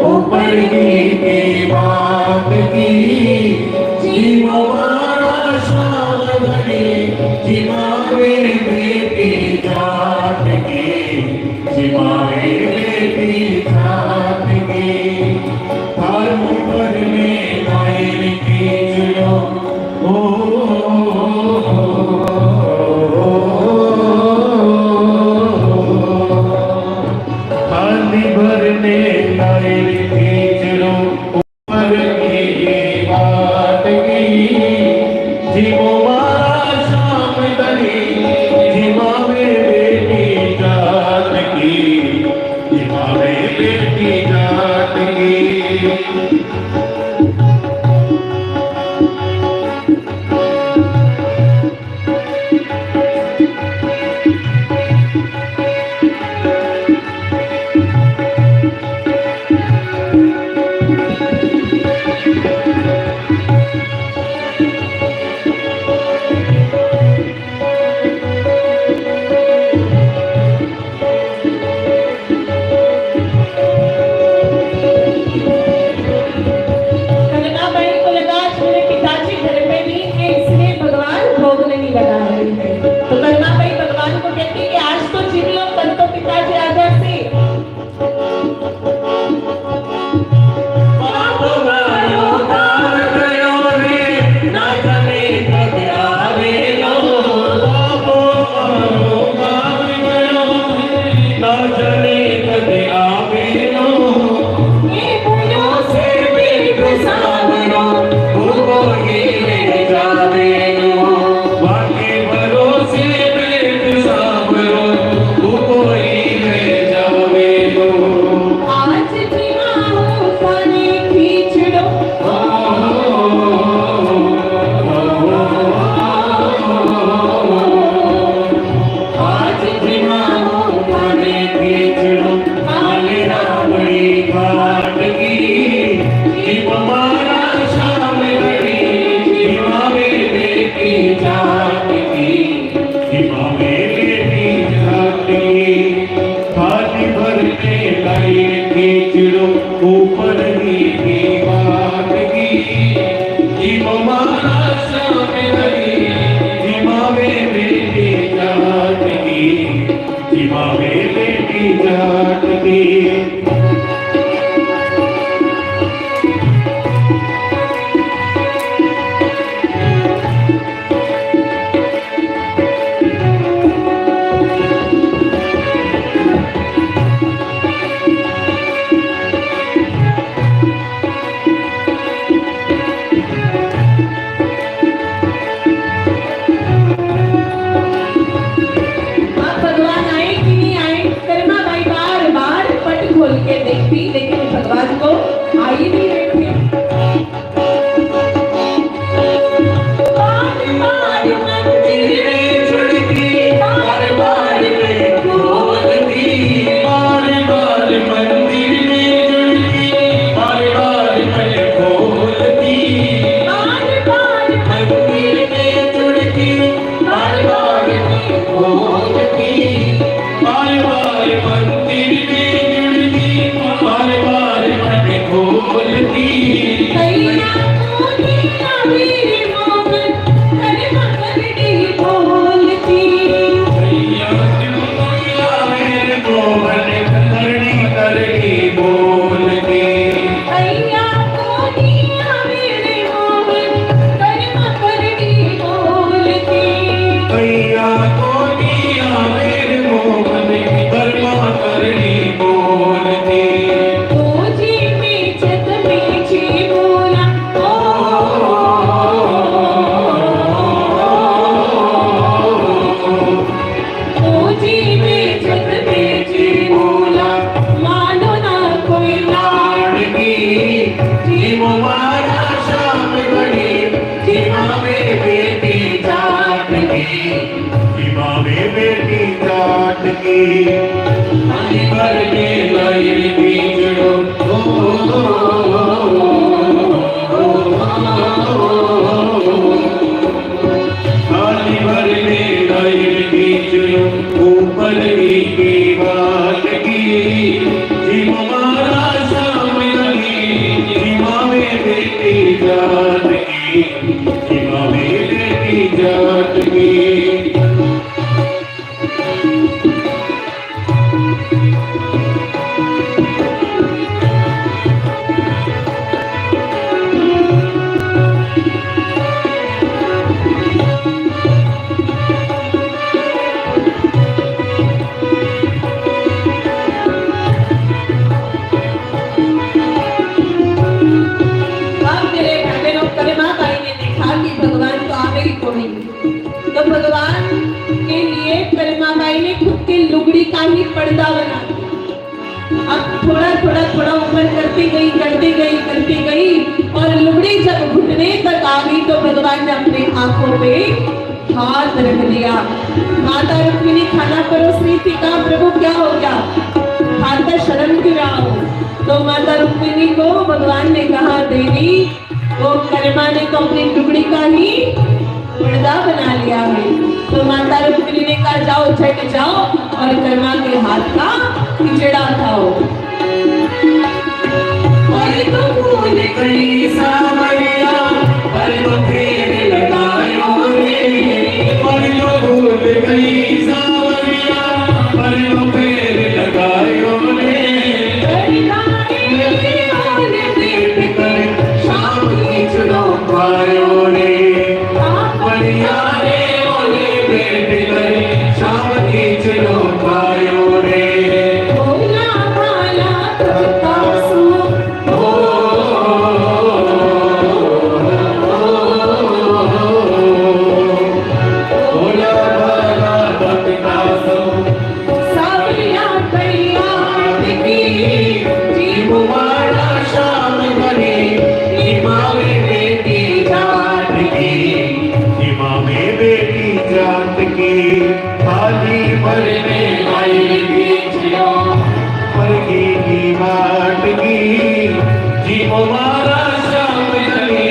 ऊपर की बात की जीवा मारा शाम घड़ी जीवा मेरी बेटी जात की जीवा मेरी बेटी जात की हर ऊपर में लाइन की जो भरने लाइन खींचो ऊपर की बात की जीवो मारा शाम दरी जीवा में बेटी जात की जीवा में बेटी जात की ऊपर की बात की जीव मारा शाम दरी जीवा में बेटी जात की जीवा में बेटी जात की लेकिन भगवान को आई नहीं रही थी। बेटी जाट की थाली भर में लाई रे बीजड़ो थाली भर में लाई रे बीजड़ो ऊपर की बात की जी मारा शाम लगी जी मावे बेटी जात की जी मावे बेटी जात की भगवान तो आगे ही कोई तो भगवान के लिए करीमा बाई ने खुद की लुगड़ी का ही पर्दा बना। अब थोड़ा ऊपर करती गई और लुगड़ी जब घुटने तक आ गई तो भगवान ने अपने आंखों पे हाथ रख दिया। माता रुक्मिणी खाना परोस रही थी, कहा प्रभु क्या हो गया, खाता शर्म क्यों रहा हो। तो माता रुक्मिणी को भगवान ने कहा देवी वो करमा ने तो अपनी टुकड़ी का ही पर्दा बना लिया है। तो माता रुक्मिणी ने कहा जाओ झट जाओ और करमा के हाथ का खिचड़ा खाओ। पर तो भूल गई सावरिया पर तो फेर लगायो रे पर तो भूल गई सावरिया पर तो फेर लगायो रे पायो रे बढ़िया रे ओले बेट करे शाम की चलो पायो रे भोला भाला भक्ता सो भोला भाला भक्ता सो सावरिया करिया की जी मुबारा शाम बनी इमामे बेटी जात की थाली भर में लाई बीजड़ो परगी की बाट की जी मुबारा शाम लगी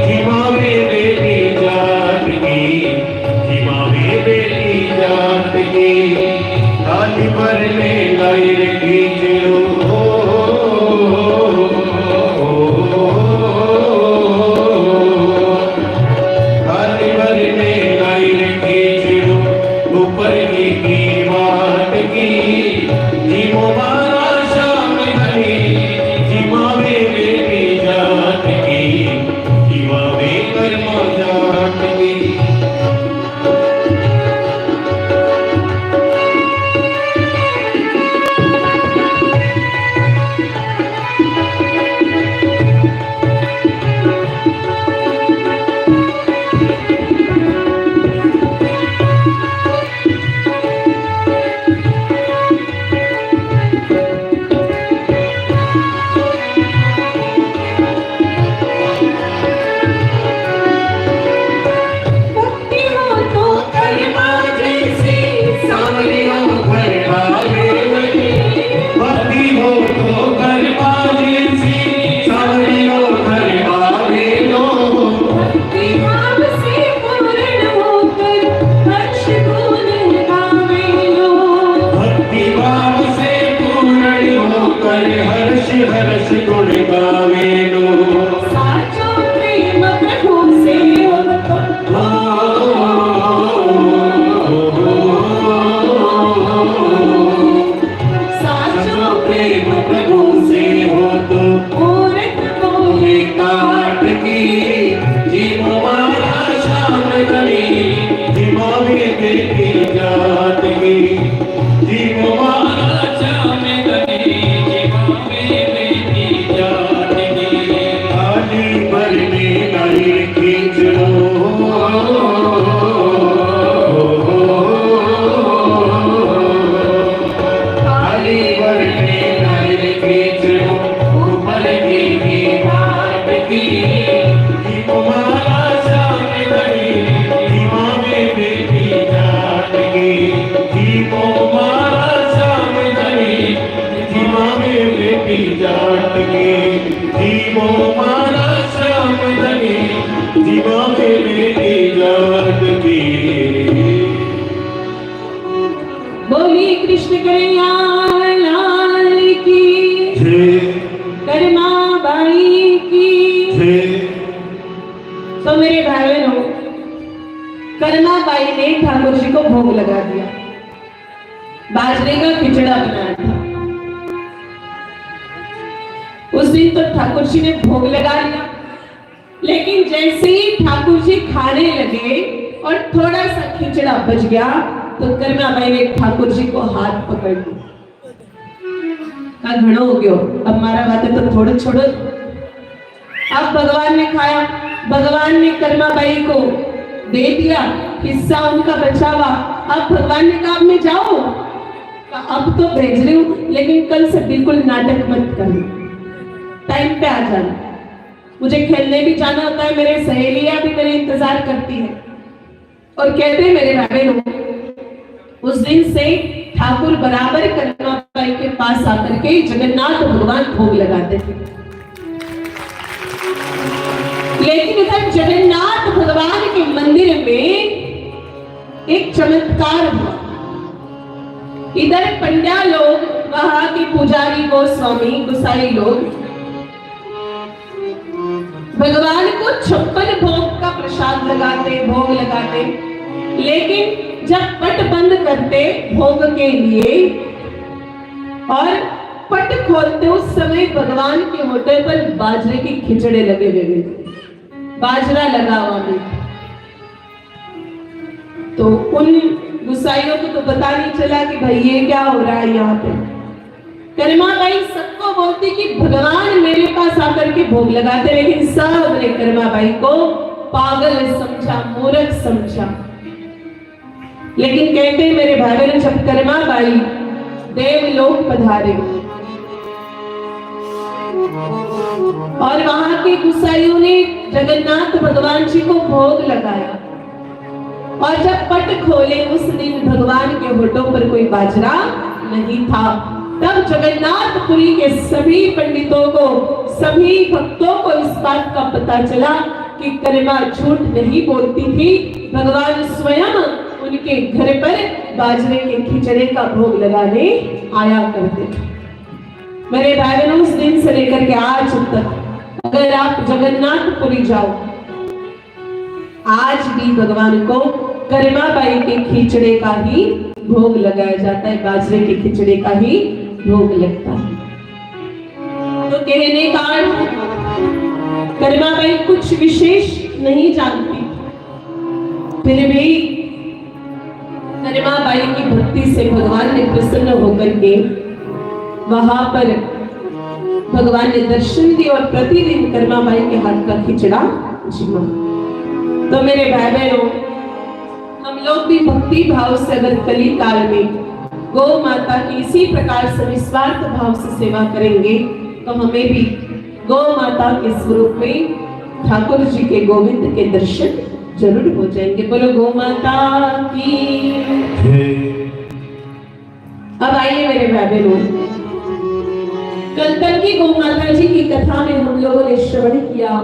जी मावे बेटी जात की जी मावे बेटी जात की थाली भर में लाई रे बीजड़ो थाली भर में लाई रे बीजड़ो ऊपर की बात की जी मुबारा शाम लगी जी मावे बेटी जात की जी मावे कर्मा जात की हर्ष हर्ष गुण गावे लो साचो प्रेम प्रभु से साचो प्रेम प्रभु से हो तो मूर्ख मोहे काट की जी मुबारा शाम गली जी मावे बेटी जात की जी मुबारा शाम गली जी मावे बेटी जात बेटी जाट के जीवो मारा श्याम धनी जीवा में बेटी जाट की। बोली कृष्ण कन्हैया लाल की जय, करमा बाई की। जय। तो मेरे भाई बहनों, करमा बाई ने ठाकुर जी को भोग लगा दिया, बाजरे का खिचड़ा बनाया था। उस दिन तो ठाकुर जी ने भोग लगा लिया, लेकिन जैसे ही ठाकुर जी खाने लगे और थोड़ा सा खिचड़ा बच गया तो करमा बाई ने ठाकुर जी को हाथ पकड़ लिया, कहा घणो हो गयो, अब मारा बातें तो थोड़े छोड़ो। अब भगवान ने खाया, भगवान ने करमा बाई को दे दिया, हिस्सा उनका बचा हुआ। अब भगवान ने कहा अब मैं जाऊं, अब तो भेज रही हूं, लेकिन कल से बिल्कुल नाटक मत करना, टाइम पे आ जाना, मुझे खेलने भी जाना होता है, मेरे सहेलियां भी मेरे इंतजार करती है। और कहते हैं मेरे भाई लोग, उस दिन से ठाकुर बराबर करमा बाई के पास आकर के जगन्नाथ भगवान भोग लगाते थे। लेकिन इधर जगन्नाथ भगवान के मंदिर में एक चमत्कार हुआ। इधर पंड्या लोग, वहां के पुजारी गोस्वामी गोसाई लोग भगवान को 56 भोग का प्रसाद लगाते, भोग लगाते, लेकिन जब पट बंद करते भोग के लिए और पट खोलते उस समय भगवान के होठे पर बाजरे के खिचड़े लगे हुए थे, बाजरा लगा हुआ था। तो उन गुसाइयों को तो पता नहीं चला कि भाई ये क्या हो रहा है यहाँ पे। करमा बाई सबको बोलती कि भगवान मेरे पास आकर के भोग लगाते, लेकिन सब ने करमा बाई को पागल समझा, मूर्ख समझा। लेकिन कहते मेरे भाई बहन, जब करमा बाई देवलोक पधारे और वहां के गुसाइयों ने जगन्नाथ भगवान जी को भोग लगाया और जब पट खोले उस दिन भगवान के होठों पर कोई बाजरा नहीं था। तब जगन्नाथपुरी के सभी पंडितों को, सभी भक्तों को इस बात का पता चला कि करमा झूठ नहीं बोलती थी, भगवान स्वयं उनके घर पर बाजरे के खिचड़े का भोग लगाने आया करते थे। मेरे भाई बहनों, उस दिन से लेकर के आज तक अगर आप जगन्नाथपुरी जाओ, आज भी भगवान को करमा बाई के खिचड़े का ही भोग लगाया जाता है, बाजरे के खिचड़े का ही भोग लगता है। तो कहने का करमा बाई कुछ विशेष नहीं जानती, फिर भी करमा बाई की भक्ति से भगवान ने प्रसन्न होकर के वहां पर भगवान ने दर्शन दिए और प्रतिदिन करमा बाई के हाथ का खिचड़ा जिमा। तो मेरे भाई बहनों, हम लोग भी भक्ति भाव से अगर कली काल में गौ माता की इसी प्रकार से निस्वार्थ भाव से सेवा करेंगे तो हमें भी गौ माता के स्वरूप में ठाकुर जी के गोविंद के दर्शन जरूर हो जाएंगे। बोलो गौ माता की। अब आइए मेरे भाई बहनों, कल तक की गौ माता जी की कथा में हम लोगों ने श्रवण किया